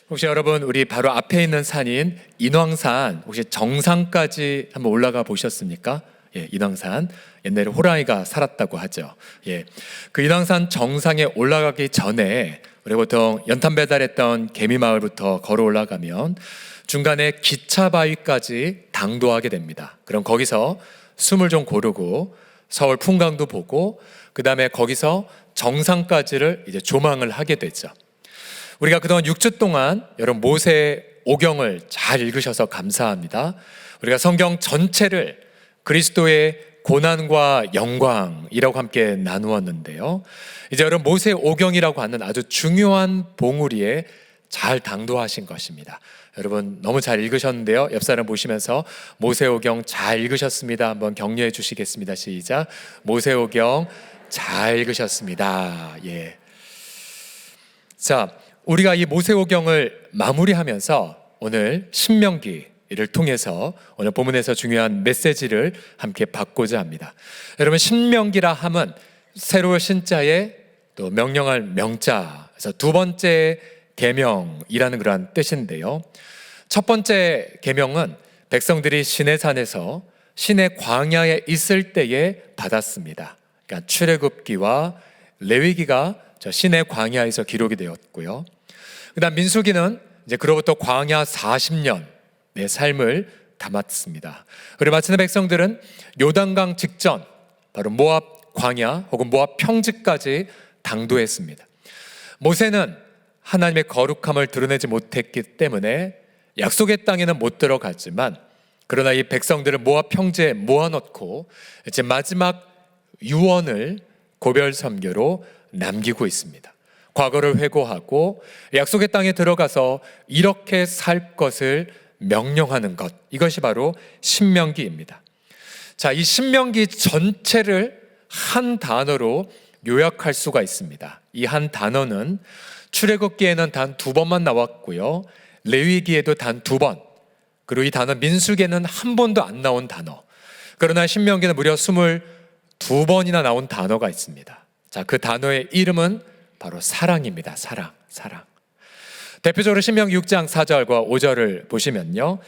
혹시 여러분 우리 바로 앞에 있는 산인 인왕산 혹시 정상까지 한번 올라가 보셨습니까? 예, 인왕산 옛날에 호랑이가 살았다고 하죠. 예, 그 인왕산 정상에 올라가기 전에 우리 보통 연탄 배달했던 개미마을부터 걸어 올라가면 중간에 기차 바위까지 당도하게 됩니다. 그럼 거기서 숨을 좀 고르고 서울 풍광도 보고 그 다음에 거기서 정상까지를 이제 조망을 하게 되죠. 우리가 그동안 6주 동안 여러분 모세오경을 잘 읽으셔서 감사합니다. 우리가 성경 전체를 그리스도의 고난과 영광이라고 함께 나누었는데요. 이제 여러분 모세오경이라고 하는 아주 중요한 봉우리에 잘 당도하신 것입니다. 여러분 너무 잘 읽으셨는데요. 옆 사람 보시면서 모세오경 잘 읽으셨습니다. 한번 격려해 주시겠습니다. 시작. 모세오경 잘 읽으셨습니다. 예. 자, 우리가 이 모세오경을 마무리하면서 오늘 신명기를 통해서 오늘 본문에서 중요한 메시지를 함께 받고자 합니다. 여러분 신명기라 함은 새로운 신자의 또 명령할 명자, 그래서 두 번째 계명이라는 그러한 뜻인데요. 첫 번째 계명은 백성들이 시내산에서 시내 광야에 있을 때에 받았습니다. 그러니까 출애굽기와 레위기가 저 시내 광야에서 기록이 되었고요. 그다음 민수기는 이제 그로부터 광야 40년의 삶을 담았습니다. 그리고 마침내 백성들은 요단강 직전 바로 모압 광야 혹은 모압 평지까지 당도했습니다. 모세는 하나님의 거룩함을 드러내지 못했기 때문에 약속의 땅에는 못 들어갔지만 그러나 이 백성들을 모압 평지에 모아놓고 이제 마지막 유언을 고별 선교로 남기고 있습니다. 과거를 회고하고 약속의 땅에 들어가서 이렇게 살 것을 명령하는 것, 이것이 바로 신명기입니다. 자, 이 신명기 전체를 한 단어로 요약할 수가 있습니다. 이 한 단어는 출애굽기에는 단 2번만 나왔고요, 레위기에도 단 2번, 그리고 이 단어 민수기에는 한 번도 안 나온 단어, 그러나 신명기는 무려 22번이나 나온 단어가 있습니다. 자, 그 단어의 이름은 바로 사랑입니다. 사랑. 대표적으로 신명기 6장 4절과 5절을 보시면요,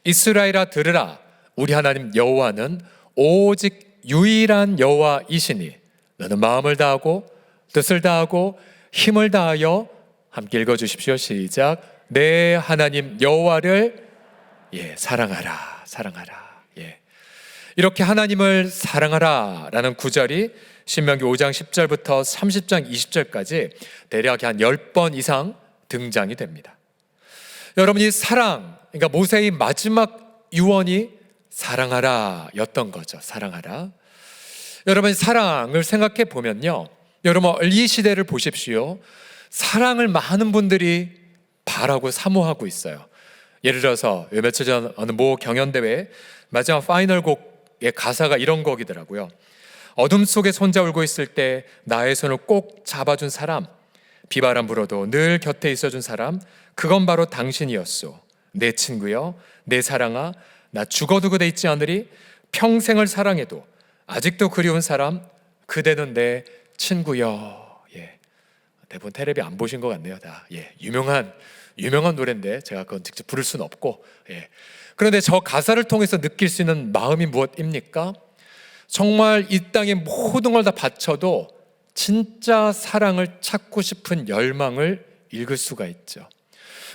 이스라엘아 들으라, 우리 하나님 여호와는 오직 유일한 여호와이시니 너는 마음을 다하고 뜻을 다하고 힘을 다하여, 함께 읽어주십시오. 시작. 내 하나님 여호와를 사랑하라. 예. 이렇게 하나님을 사랑하라 라는 구절이 신명기 5장 10절부터 30장 20절까지 대략 한 10번 이상 등장이 됩니다. 여러분, 이 사랑, 그러니까 모세의 마지막 유언이 사랑하라 였던 거죠. 사랑하라. 여러분, 사랑을 생각해 보면요, 여러분 이 시대를 보십시오. 사랑을 많은 분들이 바라고 사모하고 있어요. 예를 들어서 며칠 전 어느 모 경연대회 마지막 파이널 곡의 가사가 이런 곡이더라고요. 어둠 속에 손자 울고 있을 때 나의 손을 꼭 잡아준 사람, 비바람 불어도 늘 곁에 있어준 사람, 그건 바로 당신이었소. 내 친구여, 내 사랑아, 나 죽어도 그대 잊지 않으리. 평생을 사랑해도 아직도 그리운 사람, 그대는 내 친구여. 예. 대부분 텔레비 안 보신 것 같네요. 다. 예. 유명한 노래인데 제가 그건 직접 부를 수는 없고. 예. 그런데 저 가사를 통해서 느낄 수 있는 마음이 무엇입니까? 정말 이 땅의 모든 걸 다 바쳐도 진짜 사랑을 찾고 싶은 열망을 읽을 수가 있죠.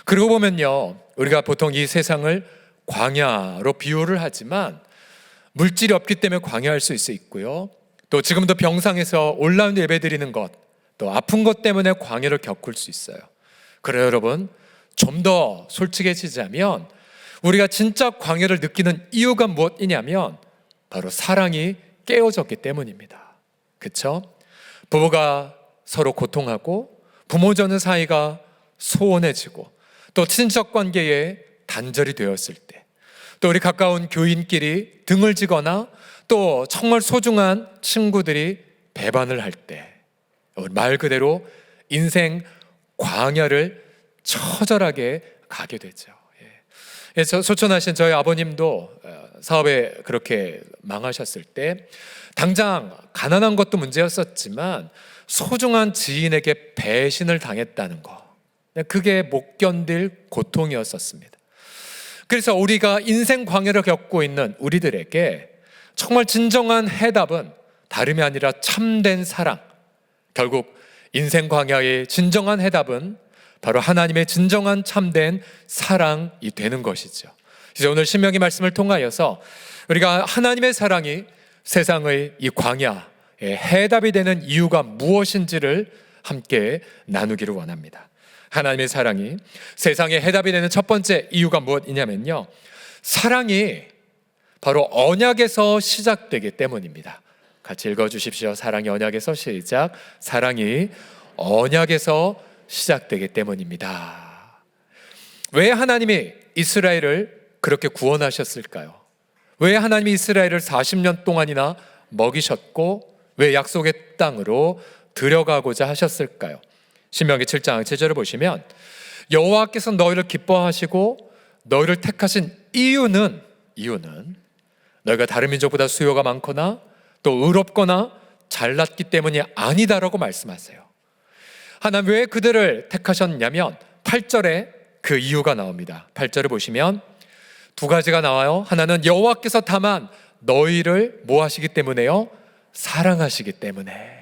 그러고 보면요, 우리가 보통 이 세상을 광야로 비유를 하지만 물질이 없기 때문에 광야할 수 있고요, 또 지금도 병상에서 온라인 예배 드리는 것, 또 아픈 것 때문에 광야를 겪을 수 있어요. 그래요, 여러분, 좀 더 솔직해지자면 우리가 진짜 광야를 느끼는 이유가 무엇이냐면 바로 사랑이 깨어졌기 때문입니다. 그렇죠? 부부가 서로 고통하고 부모자녀 사이가 소원해지고 또 친척 관계에 단절이 되었을 때, 또 우리 가까운 교인끼리 등을 지거나 또 정말 소중한 친구들이 배반을 할 때, 말 그대로 인생 광야를 처절하게 가게 되죠. 그래서 소천하신 저희 아버님도 사업에 그렇게 망하셨을 때 당장 가난한 것도 문제였었지만 소중한 지인에게 배신을 당했다는 거, 그게 못 견딜 고통이었었습니다. 그래서 우리가 인생 광야를 겪고 있는 우리들에게 정말 진정한 해답은 다름이 아니라 참된 사랑. 결국 인생 광야의 진정한 해답은 바로 하나님의 진정한 참된 사랑이 되는 것이죠. 이제 오늘 신명기 말씀을 통하여서 우리가 하나님의 사랑이 세상의 이 광야의 해답이 되는 이유가 무엇인지를 함께 나누기를 원합니다. 하나님의 사랑이 세상의 해답이 되는 첫 번째 이유가 무엇이냐면요, 사랑이 바로 언약에서 시작되기 때문입니다. 같이 읽어주십시오. 사랑이 언약에서 시작. 사랑이 언약에서 시작되기 때문입니다. 왜 하나님이 이스라엘을 그렇게 구원하셨을까요? 왜 하나님이 이스라엘을 40년 동안이나 먹이셨고 왜 약속의 땅으로 들어가고자 하셨을까요? 신명기 7장 7절을 보시면 여호와께서 너희를 기뻐하시고 너희를 택하신 이유는 너희가 다른 민족보다 수요가 많거나 또 의롭거나 잘났기 때문이 아니다라고 말씀하세요. 하나님 왜 그들을 택하셨냐면 8절에 그 이유가 나옵니다. 8절을 보시면 두 가지가 나와요. 하나는 여호와께서 다만 너희를 뭐 하시기 때문에요? 사랑하시기 때문에.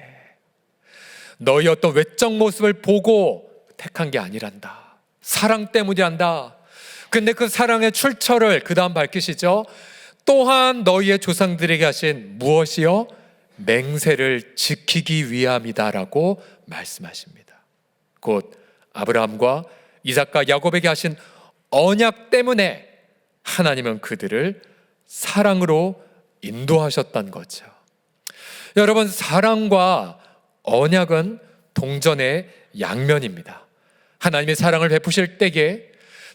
너희 어떤 외적 모습을 보고 택한 게 아니란다. 사랑 때문이란다. 근데 그 사랑의 출처를 그 다음 밝히시죠. 또한 너희의 조상들에게 하신 무엇이요? 맹세를 지키기 위함이다라고 말씀하십니다. 곧 아브라함과 이삭과 야곱에게 하신 언약 때문에 하나님은 그들을 사랑으로 인도하셨던 거죠. 여러분, 사랑과 언약은 동전의 양면입니다. 하나님의 사랑을 베푸실 때에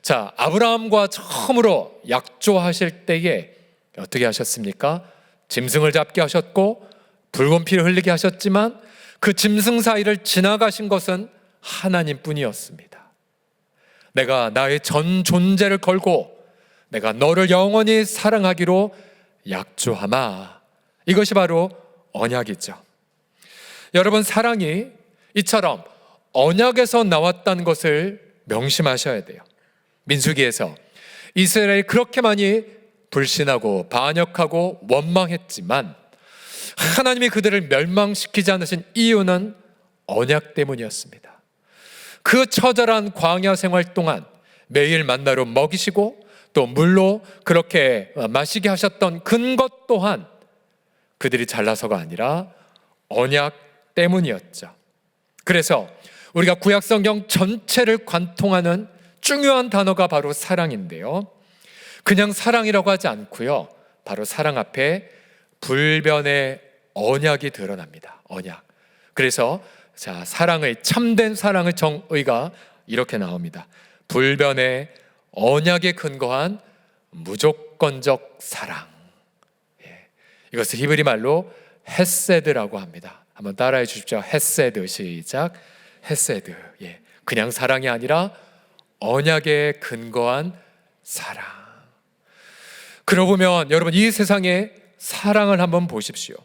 아브라함과 처음으로 약조하실 때에 어떻게 하셨습니까? 짐승을 잡게 하셨고 붉은 피를 흘리게 하셨지만 그 짐승 사이를 지나가신 것은 하나님뿐이었습니다. 내가 나의 전 존재를 걸고 내가 너를 영원히 사랑하기로 약조하마. 이것이 바로 언약이죠. 여러분, 사랑이 이처럼 언약에서 나왔다는 것을 명심하셔야 돼요. 민수기에서 이스라엘이 그렇게 많이 불신하고 반역하고 원망했지만 하나님이 그들을 멸망시키지 않으신 이유는 언약 때문이었습니다. 그 처절한 광야 생활 동안 매일 만나로 먹이시고 또 물로 그렇게 마시게 하셨던 근거 또한 그들이 잘나서가 아니라 언약 때문이었죠. 그래서 우리가 구약성경 전체를 관통하는 중요한 단어가 바로 사랑인데요, 그냥 사랑이라고 하지 않고요, 바로 사랑 앞에 불변의 언약이 드러납니다. 언약. 그래서 사랑의 참된 사랑의 정의가 이렇게 나옵니다. 불변의 언약에 근거한 무조건적 사랑. 이것을 히브리 말로 헤세드라고 합니다. 한번 따라해 주십시오. 헤세드. 시작. 헤세드. 그냥 사랑이 아니라 언약에 근거한 사랑. 그러고 보면 여러분, 이 세상의 사랑을 한번 보십시오.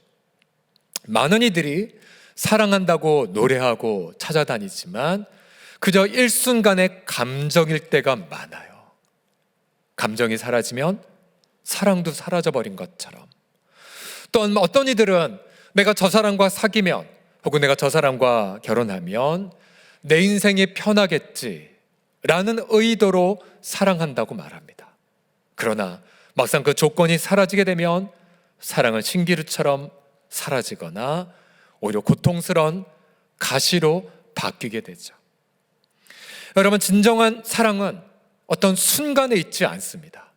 많은 이들이 사랑한다고 노래하고 찾아다니지만 그저 일순간의 감정일 때가 많아요. 감정이 사라지면 사랑도 사라져버린 것처럼. 또 어떤 이들은 내가 저 사람과 사귀면 혹은 내가 저 사람과 결혼하면 내 인생이 편하겠지라는 의도로 사랑한다고 말합니다. 그러나 막상 그 조건이 사라지게 되면 사랑은 신기루처럼 사라지거나 오히려 고통스러운 가시로 바뀌게 되죠. 여러분, 진정한 사랑은 어떤 순간에 있지 않습니다.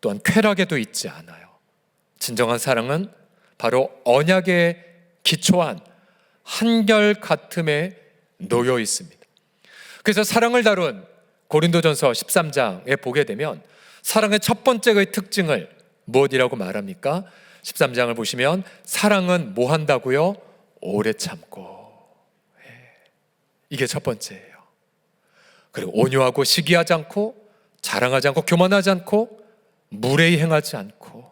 또한 쾌락에도 있지 않아요. 진정한 사랑은 바로 언약에 기초한 한결같음에 놓여 있습니다. 그래서 사랑을 다룬 고린도전서 13장에 보게 되면 사랑의 첫 번째의 특징을 무엇이라고 말합니까? 13장을 보시면 사랑은 뭐 한다고요? 오래 참고. 이게 첫 번째예요. 그리고 온유하고 시기하지 않고 자랑하지 않고 교만하지 않고 무례히 행하지 않고.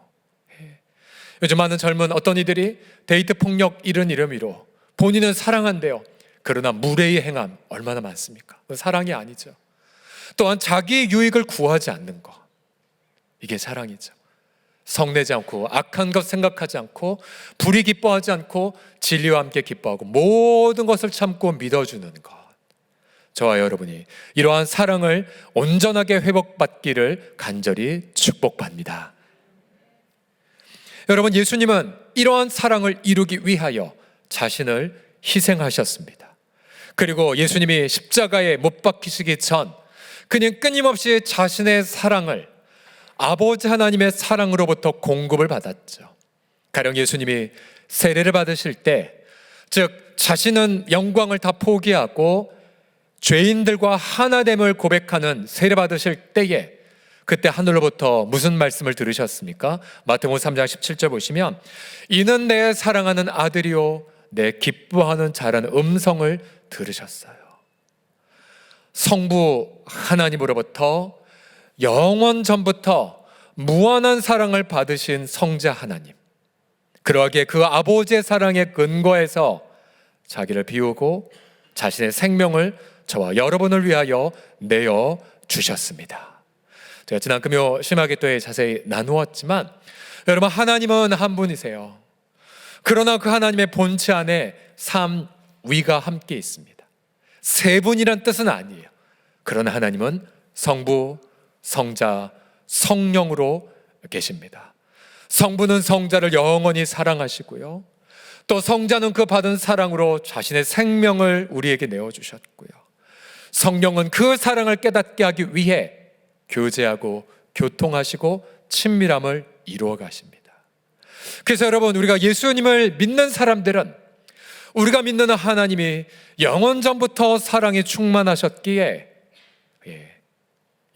요즘 많은 젊은 어떤 이들이 데이트 폭력 이런 이름으로 본인은 사랑한대요. 그러나 무례히 행함 얼마나 많습니까? 사랑이 아니죠. 또한 자기 유익을 구하지 않는 것, 이게 사랑이죠. 성내지 않고 악한 것 생각하지 않고 불의 기뻐하지 않고 진리와 함께 기뻐하고 모든 것을 참고 믿어주는 것. 저와 여러분이 이러한 사랑을 온전하게 회복받기를 간절히 축복합니다. 여러분, 예수님은 이러한 사랑을 이루기 위하여 자신을 희생하셨습니다. 그리고 예수님이 십자가에 못 박히시기 전 그는 끊임없이 자신의 사랑을 아버지 하나님의 사랑으로부터 공급을 받았죠. 가령 예수님이 세례를 받으실 때, 즉 자신은 영광을 다 포기하고 죄인들과 하나됨을 고백하는 세례 받으실 때에 그때 하늘로부터 무슨 말씀을 들으셨습니까? 마태복음 3장 17절 보시면 이는 내 사랑하는 아들이요 내 기뻐하는 자라는 음성을 들으셨어요. 성부 하나님으로부터 영원 전부터 무한한 사랑을 받으신 성자 하나님, 그러하기에 그 아버지의 사랑에 근거해서 자기를 비우고 자신의 생명을 저와 여러분을 위하여 내어 주셨습니다. 제가 지난 금요 심화기도에 자세히 나누었지만 여러분, 하나님은 한 분이세요. 그러나 그 하나님의 본체 안에 삼위가 함께 있습니다. 세 분이란 뜻은 아니에요. 그러나 하나님은 성부, 성자, 성령으로 계십니다. 성부는 성자를 영원히 사랑하시고요, 또 성자는 그 받은 사랑으로 자신의 생명을 우리에게 내어주셨고요, 성령은 그 사랑을 깨닫게 하기 위해 교제하고 교통하시고 친밀함을 이루어 가십니다. 그래서 여러분, 우리가 예수님을 믿는 사람들은 우리가 믿는 하나님이 영원 전부터 사랑이 충만하셨기에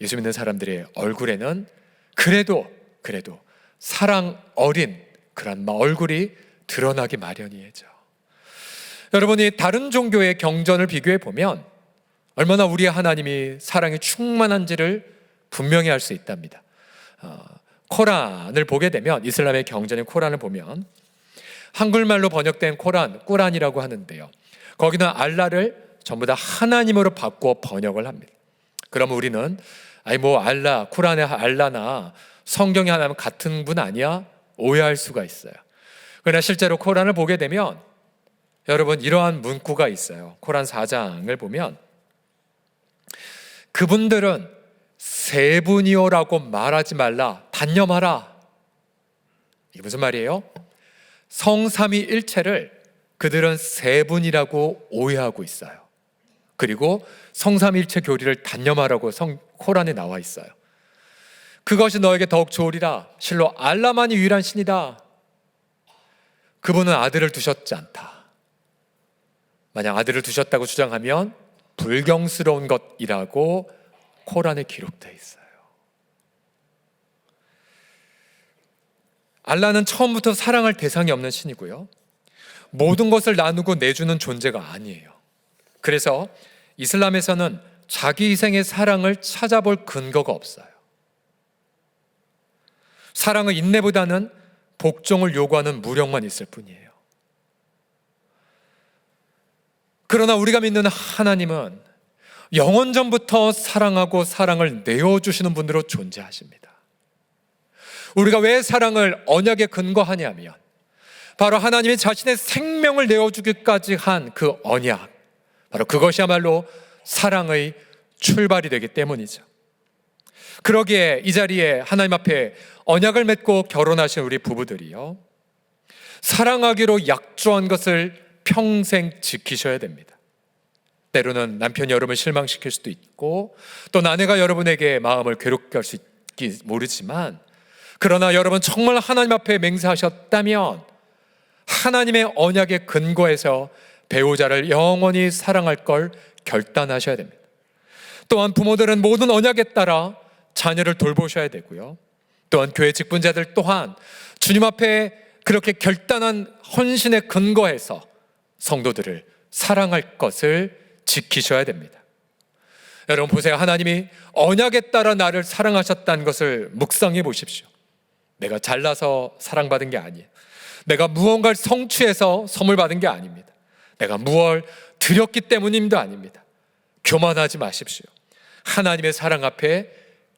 예수 믿는 사람들의 얼굴에는 그래도 사랑 어린 그런 얼굴이 드러나기 마련이죠. 여러분이 다른 종교의 경전을 비교해 보면 얼마나 우리의 하나님이 사랑이 충만한지를 분명히 알 수 있답니다. 코란을 보게 되면, 이슬람의 경전인 코란을 보면 한글말로 번역된 꾸란이라고 하는데요, 거기는 알라를 전부 다 하나님으로 바꿔 번역을 합니다. 그러면 우리는 알라, 쿠란의 알라나 성경의 하나님 같은 분 아니야? 오해할 수가 있어요. 그러나 실제로 코란을 보게 되면 여러분, 이러한 문구가 있어요. 코란 4장을 보면 그분들은 세 분이요라고 말하지 말라, 단념하라. 이게 무슨 말이에요? 성삼위일체를 그들은 세 분이라고 오해하고 있어요. 그리고 성삼위일체 교리를 단념하라고 코란에 나와 있어요. 그것이 너에게 더욱 좋으리라. 실로 알라만이 유일한 신이다. 그분은 아들을 두셨지 않다. 만약 아들을 두셨다고 주장하면 불경스러운 것이라고 코란에 기록되어 있어요. 알라는 처음부터 사랑할 대상이 없는 신이고요, 모든 것을 나누고 내주는 존재가 아니에요. 그래서 이슬람에서는 자기 희생의 사랑을 찾아볼 근거가 없어요. 사랑은 인내보다는 복종을 요구하는 무력만 있을 뿐이에요. 그러나 우리가 믿는 하나님은 영원 전부터 사랑하고 사랑을 내어주시는 분으로 존재하십니다. 우리가 왜 사랑을 언약에 근거하냐면 바로 하나님이 자신의 생명을 내어주기까지 한 그 언약, 바로 그것이야말로 사랑의 출발이 되기 때문이죠. 그러기에 이 자리에 하나님 앞에 언약을 맺고 결혼하신 우리 부부들이요, 사랑하기로 약조한 것을 평생 지키셔야 됩니다. 때로는 남편이 여러분을 실망시킬 수도 있고 또 아내가 여러분에게 마음을 괴롭게 할 수 있을지 모르지만, 그러나 여러분 정말 하나님 앞에 맹세하셨다면 하나님의 언약에 근거해서 배우자를 영원히 사랑할 걸 결단하셔야 됩니다. 또한 부모들은 모든 언약에 따라 자녀를 돌보셔야 되고요, 또한 교회 직분자들 또한 주님 앞에 그렇게 결단한 헌신에 근거해서 성도들을 사랑할 것을 지키셔야 됩니다. 여러분 보세요. 하나님이 언약에 따라 나를 사랑하셨다는 것을 묵상해 보십시오. 내가 잘나서 사랑받은 게 아니에요. 내가 무언가를 성취해서 선물 받은 게 아닙니다. 내가 무얼 드렸기 때문임도 아닙니다. 교만하지 마십시오. 하나님의 사랑 앞에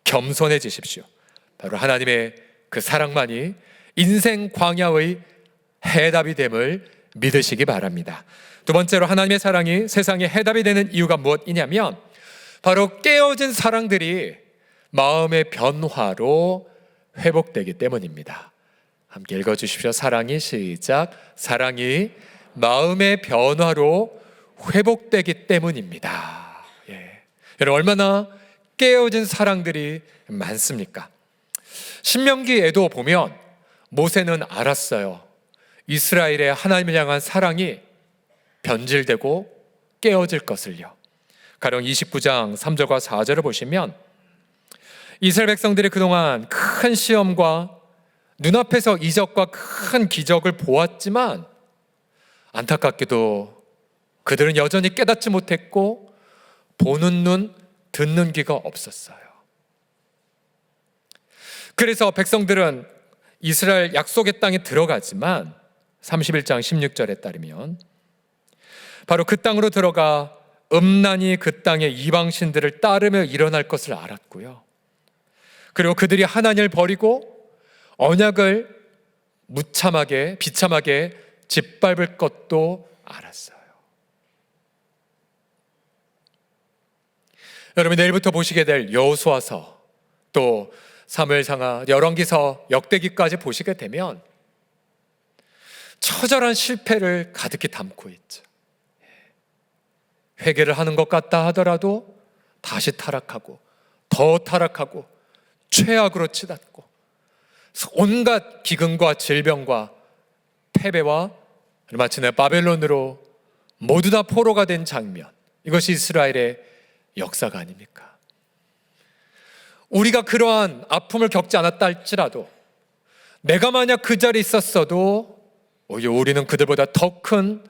겸손해지십시오. 바로 하나님의 그 사랑만이 인생 광야의 해답이 됨을 믿으시기 바랍니다. 두 번째로 하나님의 사랑이 세상의 해답이 되는 이유가 무엇이냐면 바로 깨어진 사랑들이 마음의 변화로 회복되기 때문입니다. 함께 읽어주십시오. 사랑이 시작. 사랑이 마음의 변화로 회복되기 때문입니다. 예. 여러분 얼마나 깨어진 사랑들이 많습니까? 신명기에도 보면 모세는 알았어요. 이스라엘의 하나님을 향한 사랑이 변질되고 깨어질 것을요. 가령 29장 3절과 4절을 보시면 이스라엘 백성들이 그동안 큰 시험과 눈앞에서 이적과 큰 기적을 보았지만 안타깝게도 그들은 여전히 깨닫지 못했고 보는 눈, 듣는 귀가 없었어요. 그래서 백성들은 이스라엘 약속의 땅에 들어가지만 31장 16절에 따르면 바로 그 땅으로 들어가 음란이 그 땅의 이방신들을 따르며 일어날 것을 알았고요. 그리고 그들이 하나님을 버리고 언약을 비참하게 짓밟을 것도 알았어요. 여러분 내일부터 보시게 될 여호수아서 또 사무엘상하, 열왕기서, 역대기까지 보시게 되면 처절한 실패를 가득히 담고 있죠. 회개를 하는 것 같다 하더라도 다시 타락하고 더 타락하고 최악으로 치닫고 온갖 기근과 질병과 패배와 마침내 바벨론으로 모두 다 포로가 된 장면, 이것이 이스라엘의 역사가 아닙니까? 우리가 그러한 아픔을 겪지 않았다 할지라도 내가 만약 그 자리에 있었어도 오히려 우리는 그들보다 더 큰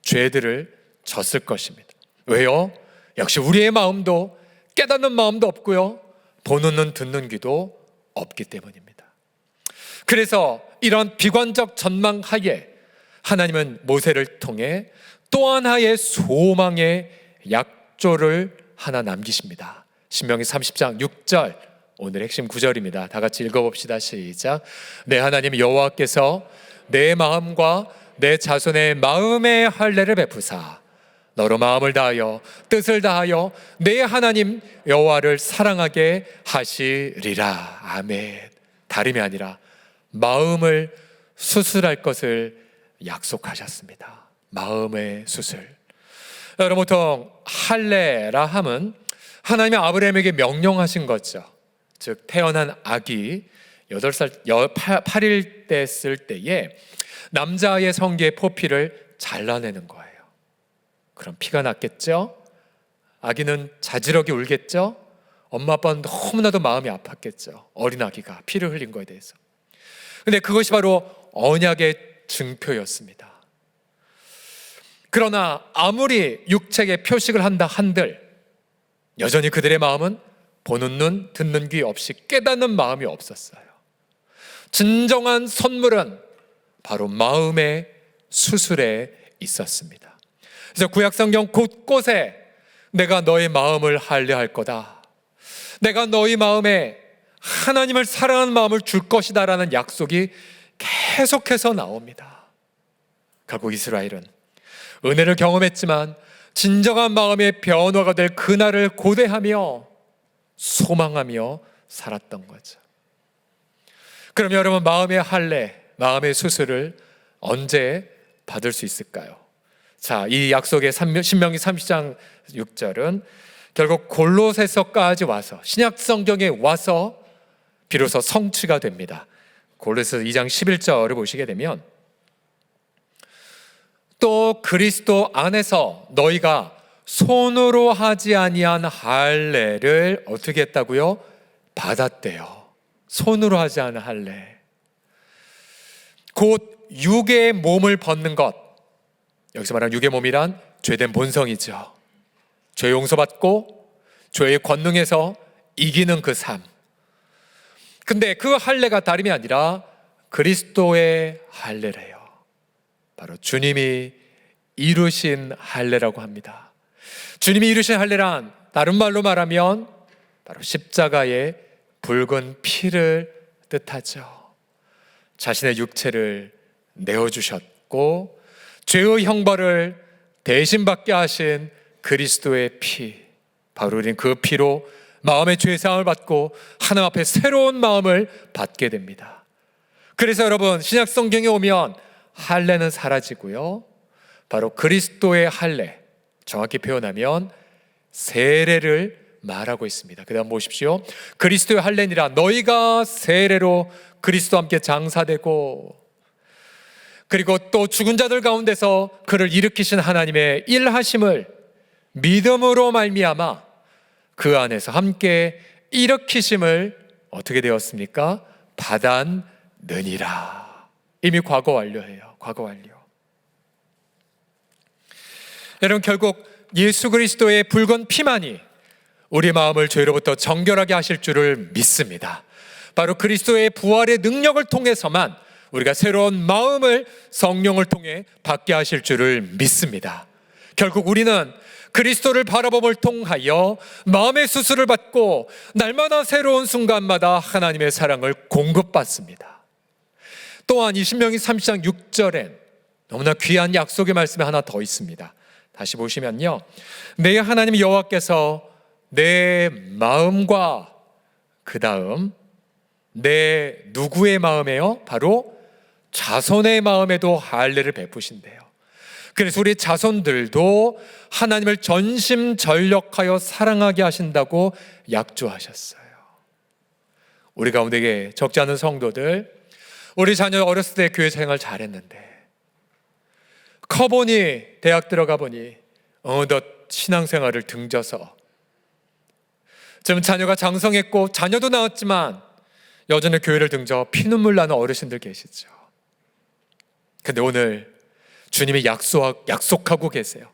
죄들을 졌을 것입니다. 왜요? 역시 우리의 마음도 깨닫는 마음도 없고요, 보는 눈 듣는 귀도 없기 때문입니다. 그래서 이런 비관적 전망 하에 하나님은 모세를 통해 또 하나의 소망의 약조를 하나 남기십니다. 신명기 30장 6절, 오늘 핵심 구절입니다. 다 같이 읽어봅시다. 시작. 내 하나님 여호와께서 내 마음과 내 자손의 마음의 할례를 베푸사 너로 마음을 다하여 뜻을 다하여 내 하나님 여호와를 사랑하게 하시리라. 아멘. 다름이 아니라 마음을 수술할 것을 약속하셨습니다. 마음의 수술. 여러분 보통 할례라 함은 하나님이 아브라함에게 명령하신 거죠. 즉 태어난 아기 8일 됐을 때에 남자아이의 성기의 포피를 잘라내는 거예요. 그럼 피가 났겠죠? 아기는 자지러기 울겠죠? 엄마 아빠는 너무나도 마음이 아팠겠죠. 어린 아기가 피를 흘린 거에 대해서. 근데 그것이 바로 언약의 증표였습니다. 그러나 아무리 육체의 표식을 한다 한들 여전히 그들의 마음은 보는 눈 듣는 귀 없이 깨닫는 마음이 없었어요. 진정한 선물은 바로 마음의 수술에 있었습니다. 그래서 구약성경 곳곳에 내가 너의 마음을 할례할 거다, 내가 너희 마음에 하나님을 사랑하는 마음을 줄 것이다 라는 약속이 계속해서 나옵니다. 결국 이스라엘은 은혜를 경험했지만 진정한 마음의 변화가 될 그날을 고대하며 소망하며 살았던 거죠. 그럼 여러분 마음의 할례, 마음의 수술을 언제 받을 수 있을까요? 자, 이 약속의 신명기 30장 6절은 결국 골로새서까지 와서 신약 성경에 와서 비로소 성취가 됩니다. 골로새서 2장 11절을 보시게 되면 또 그리스도 안에서 너희가 손으로 하지 아니한 할례를 어떻게 했다고요? 받았대요. 손으로 하지 않은 할례, 곧 육의 몸을 벗는 것. 여기서 말하는 육의 몸이란 죄된 본성이죠. 죄 용서받고 죄의 권능에서 이기는 그 삶. 근데 그 할례가 다름이 아니라 그리스도의 할례래요. 바로 주님이 이루신 할례라고 합니다. 주님이 이루신 할례란 다른 말로 말하면 바로 십자가의 붉은 피를 뜻하죠. 자신의 육체를 내어주셨고 죄의 형벌을 대신 받게 하신 그리스도의 피, 바로 우리는 그 피로 마음의 죄사함을 받고 하나님 앞에 새로운 마음을 받게 됩니다. 그래서 여러분, 신약 성경에 오면 할례는 사라지고요, 바로 그리스도의 할례, 정확히 표현하면 세례를 말하고 있습니다. 그 다음 보십시오. 그리스도의 할례니라 너희가 세례로 그리스도와 함께 장사되고, 그리고 또 죽은 자들 가운데서 그를 일으키신 하나님의 일하심을 믿음으로 말미암아 그 안에서 함께 일으키심을 어떻게 되었습니까? 받았느니라. 이미 과거 완료해요. 과거 완료. 여러분, 결국 예수 그리스도의 붉은 피만이 우리 마음을 죄로부터 정결하게 하실 줄을 믿습니다. 바로 그리스도의 부활의 능력을 통해서만 우리가 새로운 마음을 성령을 통해 받게 하실 줄을 믿습니다. 결국 우리는 그리스도를 바라봄을 통하여 마음의 수술을 받고 날마다 새로운 순간마다 하나님의 사랑을 공급받습니다. 또한 이 신명기 30장 6절엔 너무나 귀한 약속의 말씀이 하나 더 있습니다. 다시 보시면요, 내 하나님 여호와께서 내 마음과 그 다음 내 누구의 마음에요? 바로 자손의 마음에도 할례를 베푸신대요. 그래서 우리 자손들도 하나님을 전심전력하여 사랑하게 하신다고 약조하셨어요. 우리 가운데 적지 않은 성도들, 우리 자녀 어렸을 때 교회 생활 잘했는데 커보니, 대학 들어가 보니 어느덧 신앙생활을 등져서 지금 자녀가 장성했고 자녀도 낳았지만 여전히 교회를 등져 피눈물 나는 어르신들 계시죠. 근데 오늘 주님이 약속하고 계세요.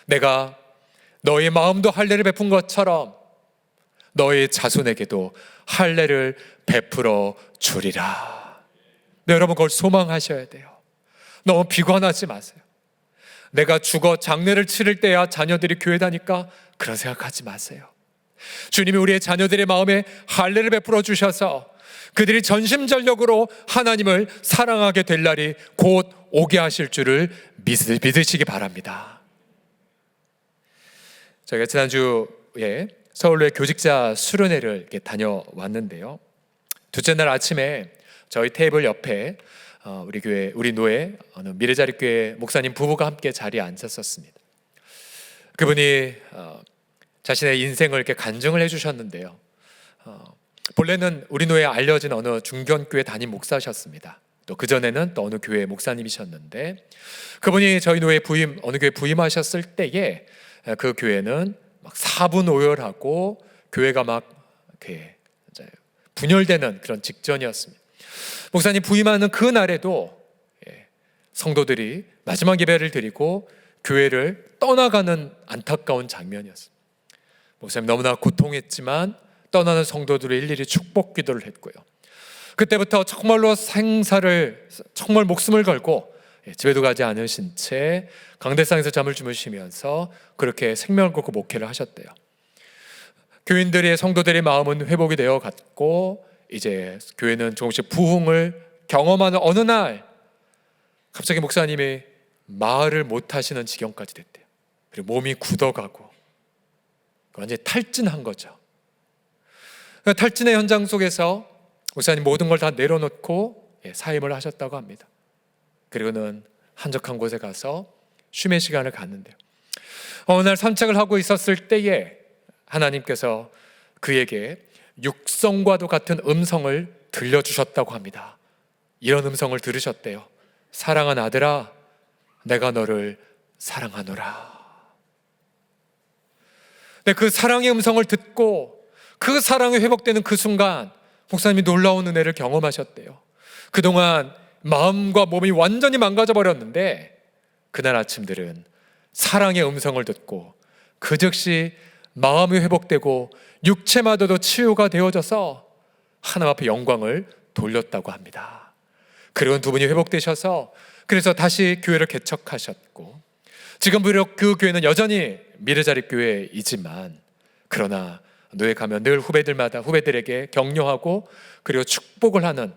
내가 너의 마음도 할례를 베푼 것처럼 너의 자손에게도 할례를 베풀어 주리라. 네, 여러분, 그걸 소망하셔야 돼요. 너무 비관하지 마세요. 내가 죽어 장례를 치를 때야 자녀들이 교회 다니까 그런 생각하지 마세요. 주님이 우리의 자녀들의 마음에 할례를 베풀어 주셔서 그들이 전심전력으로 하나님을 사랑하게 될 날이 곧 오게 하실 줄을 믿으시기 바랍니다. 저희가 지난주에 서울로의 교직자 수련회를 이렇게 다녀왔는데요, 둘째 날 아침에 저희 테이블 옆에 우리 교회, 우리 노예 어느 미래자립교회 목사님 부부가 함께 자리에 앉았었습니다. 그분이 자신의 인생을 이렇게 간증을 해주셨는데요, 본래는 우리 노예에 알려진 어느 중견교회 담임 목사셨습니다. 또 그전에는 또 어느 교회 목사님이셨는데, 그분이 저희 노예 어느 교회 부임하셨을 때에 그 교회는 막 사분오열하고 교회가 막 이렇게 분열되는 그런 직전이었습니다. 목사님 부임하는 그 날에도 성도들이 마지막 예배를 드리고 교회를 떠나가는 안타까운 장면이었습니다. 목사님 너무나 고통했지만 떠나는 성도들을 일일이 축복 기도를 했고요, 그때부터 정말로 정말 목숨을 걸고 집에도 가지 않으신 채 강대상에서 잠을 주무시면서 그렇게 생명을 걸고 목회를 하셨대요. 교인들의, 성도들의 마음은 회복이 되어 갔고 이제 교회는 조금씩 부흥을 경험하는 어느 날 갑자기 목사님이 말을 못하시는 지경까지 됐대요. 그리고 몸이 굳어가고 완전히 탈진한 거죠. 탈진의 현장 속에서 목사님 모든 걸 다 내려놓고 사임을 하셨다고 합니다. 그리고는 한적한 곳에 가서 쉼의 시간을 갖는데요, 어느 날 산책을 하고 있었을 때에 하나님께서 그에게 육성과도 같은 음성을 들려주셨다고 합니다. 이런 음성을 들으셨대요. 사랑하는 아들아, 내가 너를 사랑하노라. 네, 그 사랑의 음성을 듣고 그 사랑이 회복되는 그 순간 목사님이 놀라운 은혜를 경험하셨대요. 그동안 마음과 몸이 완전히 망가져 버렸는데 그날 아침들은 사랑의 음성을 듣고 그 즉시 마음이 회복되고 육체마저도 치유가 되어져서 하나님 앞에 영광을 돌렸다고 합니다. 그리고 두 분이 회복되셔서 그래서 다시 교회를 개척하셨고, 지금 비록 그 교회는 여전히 미래자립 교회이지만, 그러나 노예 가면 늘 후배들에게 격려하고 그리고 축복을 하는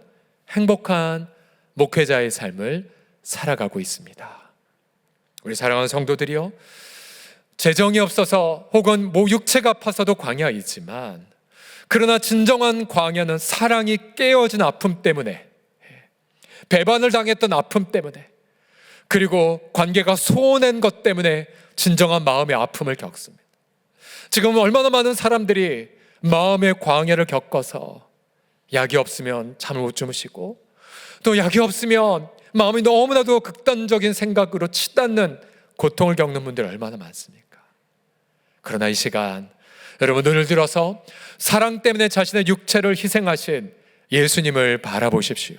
행복한 목회자의 삶을 살아가고 있습니다. 우리 사랑하는 성도들이요, 재정이 없어서 혹은 육체가 아파서도 광야이지만, 그러나 진정한 광야는 사랑이 깨어진 아픔 때문에, 배반을 당했던 아픔 때문에, 그리고 관계가 소원한 것 때문에 진정한 마음의 아픔을 겪습니다. 지금 얼마나 많은 사람들이 마음의 광야를 겪어서 약이 없으면 잠을 못 주무시고, 또 약이 없으면 마음이 너무나도 극단적인 생각으로 치닫는 고통을 겪는 분들이 얼마나 많습니까? 그러나 이 시간 여러분, 눈을 들어서 사랑 때문에 자신의 육체를 희생하신 예수님을 바라보십시오.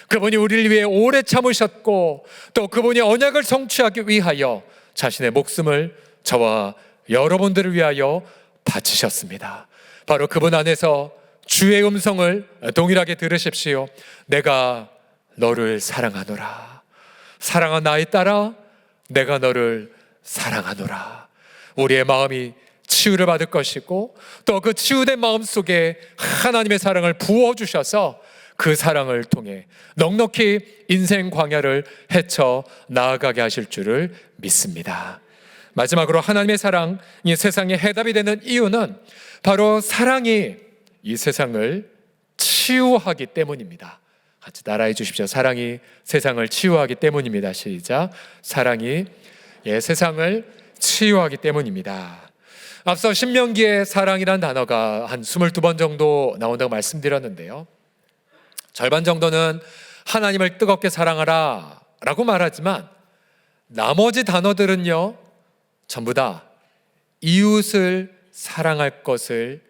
그분이 우리를 위해 오래 참으셨고, 또 그분이 언약을 성취하기 위하여 자신의 목숨을 저와 여러분들을 위하여 바치셨습니다. 바로 그분 안에서 주의 음성을 동일하게 들으십시오. 내가 너를 사랑하노라. 사랑한 나의 딸아, 내가 너를 사랑하노라. 우리의 마음이 치유를 받을 것이고, 또 그 치유된 마음 속에 하나님의 사랑을 부어주셔서 그 사랑을 통해 넉넉히 인생 광야를 헤쳐 나아가게 하실 줄을 믿습니다. 마지막으로, 하나님의 사랑이 세상의 해답이 되는 이유는 바로 사랑이 이 세상을 치유하기 때문입니다. 같이 따라해 주십시오. 사랑이 세상을 치유하기 때문입니다. 시작. 사랑이 세상을 치유하기 때문입니다. 앞서 신명기에 사랑이란 단어가 한 22번 정도 나온다고 말씀드렸는데요, 절반 정도는 하나님을 뜨겁게 사랑하라 라고 말하지만, 나머지 단어들은요 전부 다 이웃을 사랑할 것을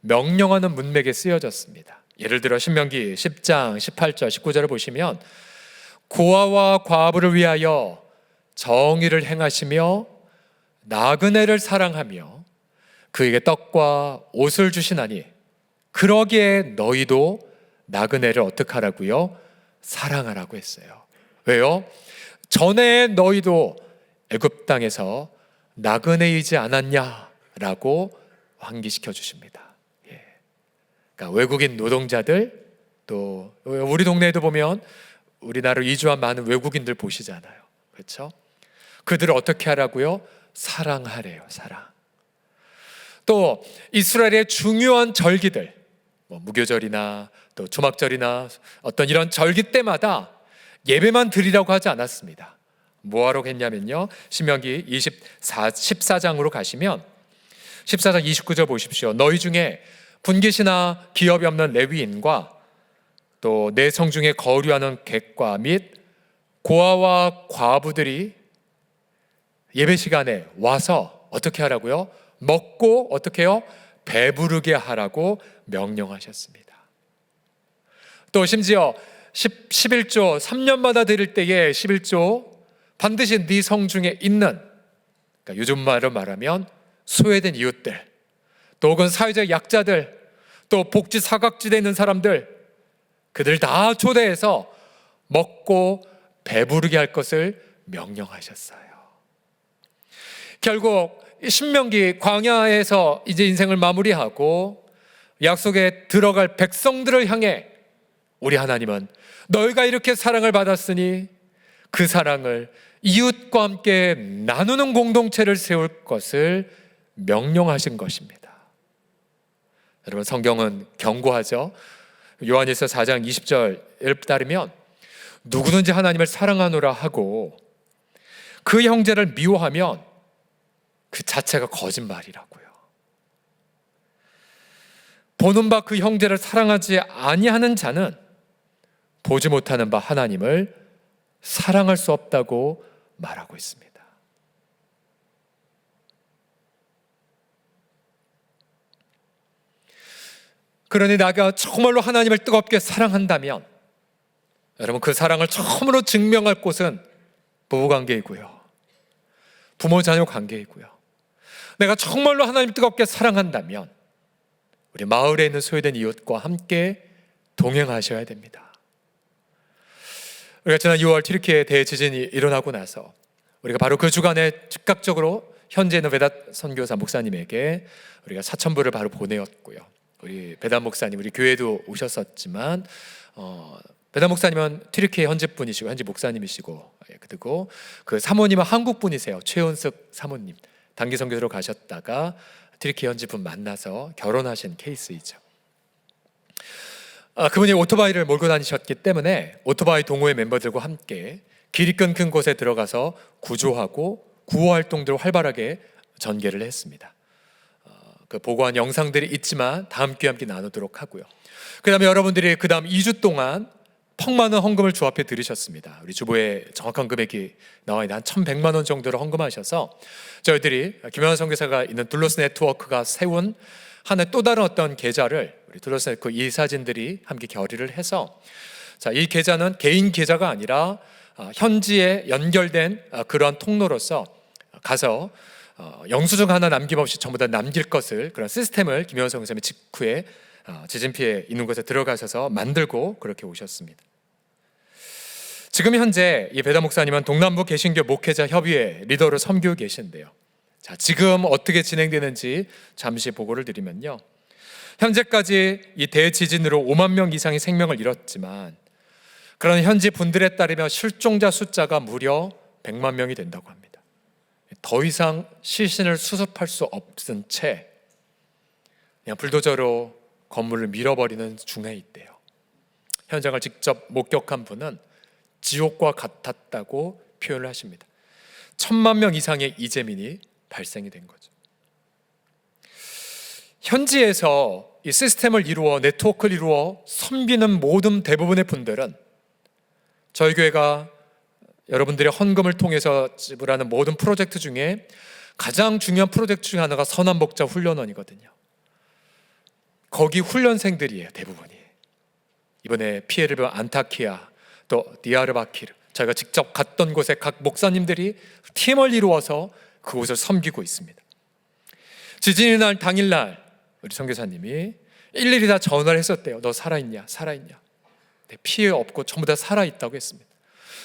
명령하는 문맥에 쓰여졌습니다. 예를 들어 신명기 10장 18절 19절을 보시면, 고아와 과부를 위하여 정의를 행하시며 나그네를 사랑하며 그에게 떡과 옷을 주시나니, 그러기에 너희도 나그네를 어떻게 하라고요? 사랑하라고 했어요. 왜요? 전에 너희도 애굽 땅에서 나그네이지 않았냐라고 환기시켜 주십니다. 그러니까 외국인 노동자들, 또 우리 동네에도 보면 우리나라로 이주한 많은 외국인들 보시잖아요. 그렇죠? 그들을 어떻게 하라고요? 사랑하래요. 사랑. 또 이스라엘의 중요한 절기들, 무교절이나 또 조막절이나 어떤 이런 절기 때마다 예배만 드리라고 하지 않았습니다. 뭐하러 했냐면요, 신명기 14장으로 가시면 14장 29절 보십시오. 너희 중에 분깃이나 기업이 없는 레위인과 또 내 성중에 거류하는 객과 및 고아와 과부들이 예배 시간에 와서 어떻게 하라고요? 먹고 어떻게 해요? 배부르게 하라고 명령하셨습니다. 또 심지어 11조 3년마다 드릴 때에 11조 반드시 네 성중에 있는, 그러니까 요즘 말로 말하면 소외된 이웃들, 또 혹은 사회적 약자들, 또 복지 사각지대에 있는 사람들, 그들 다 초대해서 먹고 배부르게 할 것을 명령하셨어요. 결국 신명기 광야에서 이제 인생을 마무리하고 약속에 들어갈 백성들을 향해 우리 하나님은 너희가 이렇게 사랑을 받았으니 그 사랑을 이웃과 함께 나누는 공동체를 세울 것을 명령하신 것입니다. 여러분, 성경은 경고하죠. 요한일서 4장 20절에 따르면 누구든지 하나님을 사랑하노라 하고 그 형제를 미워하면 그 자체가 거짓말이라고요. 보는 바 그 형제를 사랑하지 아니하는 자는 보지 못하는 바 하나님을 사랑할 수 없다고 말하고 있습니다. 그러니 내가 정말로 하나님을 뜨겁게 사랑한다면, 여러분, 그 사랑을 처음으로 증명할 곳은 부부관계이고요, 부모 자녀 관계이고요, 내가 정말로 하나님을 뜨겁게 사랑한다면 우리 마을에 있는 소외된 이웃과 함께 동행하셔야 됩니다. 우리가 지난 6월 튀르키예 대지진이 일어나고 나서 우리가 바로 그 주간에 즉각적으로 현재 있는 베닷 선교사 목사님에게 우리가 4,000불을 바로 보내었고요. 우리 베닷 목사님 우리 교회도 오셨었지만 베닷 목사님은 튀르키예 현지 분이시고 현지 목사님이시고, 그리고 그 사모님은 한국 분이세요. 최은숙 사모님 단기 선교사로 가셨다가 튀르키예 현지 분 만나서 결혼하신 케이스이죠. 그분이 오토바이를 몰고 다니셨기 때문에 오토바이 동호회 멤버들과 함께 길이 끊긴 곳에 들어가서 구조하고 구호 활동들을 활발하게 전개를 했습니다. 그 보고한 영상들이 있지만 다음 기회에 함께 나누도록 하고요. 그 다음에 여러분들이 그 다음 2주 동안 펑많은 헌금을 주 앞에 들으셨습니다. 우리 주보에 정확한 금액이 나와 있는 한 1,100만 원 정도를 헌금하셔서 저희들이 김영환 선교사가 있는 둘로스 네트워크가 세운 하나의 또 다른 어떤 계좌를 우리 둘로스 네트워크 이 사진들이 함께 결의를 해서, 자, 이 계좌는 개인 계좌가 아니라 현지에 연결된 그러한 통로로서 가서 영수증 하나 남김없이 전부 다 남길 것을, 그런 시스템을 김영환 선교사님이 직후에 지진 피해 있는 곳에 들어가셔서 만들고 그렇게 오셨습니다. 지금 현재 이 베닷 목사님은 동남부 개신교 목회자 협의회 리더로 섬기고 계신데요. 자, 지금 어떻게 진행되는지 잠시 보고를 드리면요. 현재까지 이 대지진으로 5만 명 이상이 생명을 잃었지만 그런 현지 분들에 따르면 실종자 숫자가 무려 100만 명이 된다고 합니다. 더 이상 시신을 수습할 수 없은 채 그냥 불도저로 건물을 밀어버리는 중에 있대요. 현장을 직접 목격한 분은 지옥과 같았다고 표현을 하십니다. 1,000만 명 이상의 이재민이 발생이 된 거죠. 현지에서 이 시스템을 이루어 네트워크를 이루어 섬기는 모든 대부분의 분들은 저희 교회가 여러분들의 헌금을 통해서 지불하는 모든 프로젝트 중에 가장 중요한 프로젝트 중에 하나가 선한목자 훈련원이거든요. 거기 훈련생들이에요, 대부분이. 이번에 피해를 본 안타키아 또 디아르바키르, 저희가 직접 갔던 곳에 각 목사님들이 팀을 이루어서 그곳을 섬기고 있습니다. 지진의 날 당일날 우리 선교사님이 일일이 다 전화를 했었대요. 너 살아있냐? 살아있냐? 네, 피해 없고 전부 다 살아있다고 했습니다.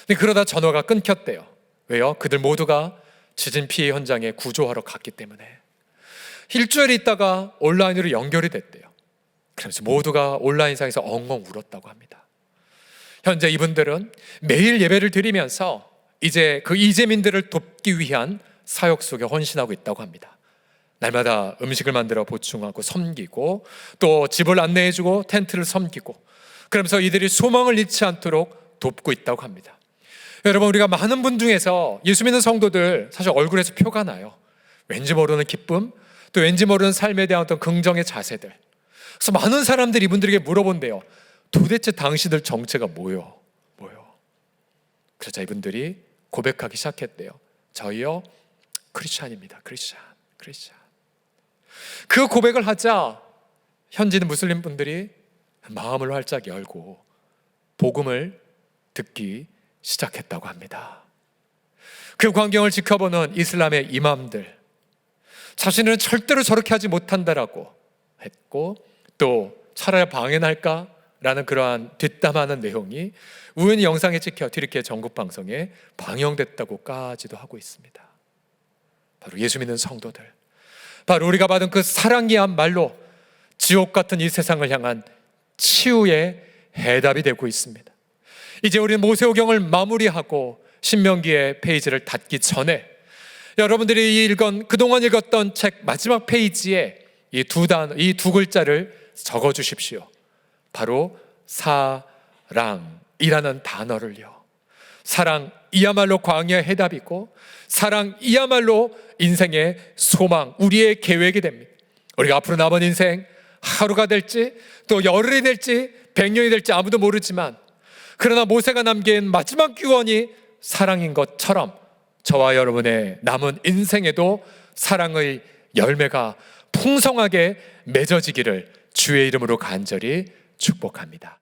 근데 그러다 전화가 끊겼대요. 왜요? 그들 모두가 지진 피해 현장에 구조하러 갔기 때문에. 일주일 있다가 온라인으로 연결이 됐대요. 그래서 모두가 온라인상에서 엉엉 울었다고 합니다. 현재 이분들은 매일 예배를 드리면서 이제 그 이재민들을 돕기 위한 사역 속에 헌신하고 있다고 합니다. 날마다 음식을 만들어 보충하고 섬기고 또 집을 안내해주고 텐트를 섬기고, 그러면서 이들이 소망을 잃지 않도록 돕고 있다고 합니다. 여러분, 우리가 많은 분 중에서 예수 믿는 성도들 사실 얼굴에서 표가 나요. 왠지 모르는 기쁨, 또 왠지 모르는 삶에 대한 어떤 긍정의 자세들. 그래서 많은 사람들이 이분들에게 물어본대요. 도대체 당신들 정체가 뭐요? 그러자 이분들이 고백하기 시작했대요. 저희요, 크리스찬입니다. 크리스찬. 그 고백을 하자 현지 무슬림 분들이 마음을 활짝 열고 복음을 듣기 시작했다고 합니다. 그 광경을 지켜보는 이슬람의 이맘들, 자신은 절대로 저렇게 하지 못한다라고 했고, 또 차라리 방해할까라는 그러한 뒷담화하는 내용이 우연히 영상에 찍혀 튀르키예 전국 방송에 방영됐다고까지도 하고 있습니다. 바로 예수 믿는 성도들, 바로 우리가 받은 그 사랑이야말로 지옥 같은 이 세상을 향한 치유의 해답이 되고 있습니다. 이제 우리는 모세오경을 마무리하고 신명기의 페이지를 닫기 전에 여러분들이 그동안 읽었던 책 마지막 페이지에 이 두 글자를 적어 주십시오. 바로 사랑이라는 단어를요. 사랑이야말로 광야의 해답이고, 사랑이야말로 인생의 소망, 우리의 계획이 됩니다. 우리가 앞으로 남은 인생 하루가 될지 또 열흘이 될지 100년이 될지 아무도 모르지만, 그러나 모세가 남긴 마지막 유언이 사랑인 것처럼 저와 여러분의 남은 인생에도 사랑의 열매가 풍성하게 맺어지기를 주의 이름으로 간절히 축복합니다.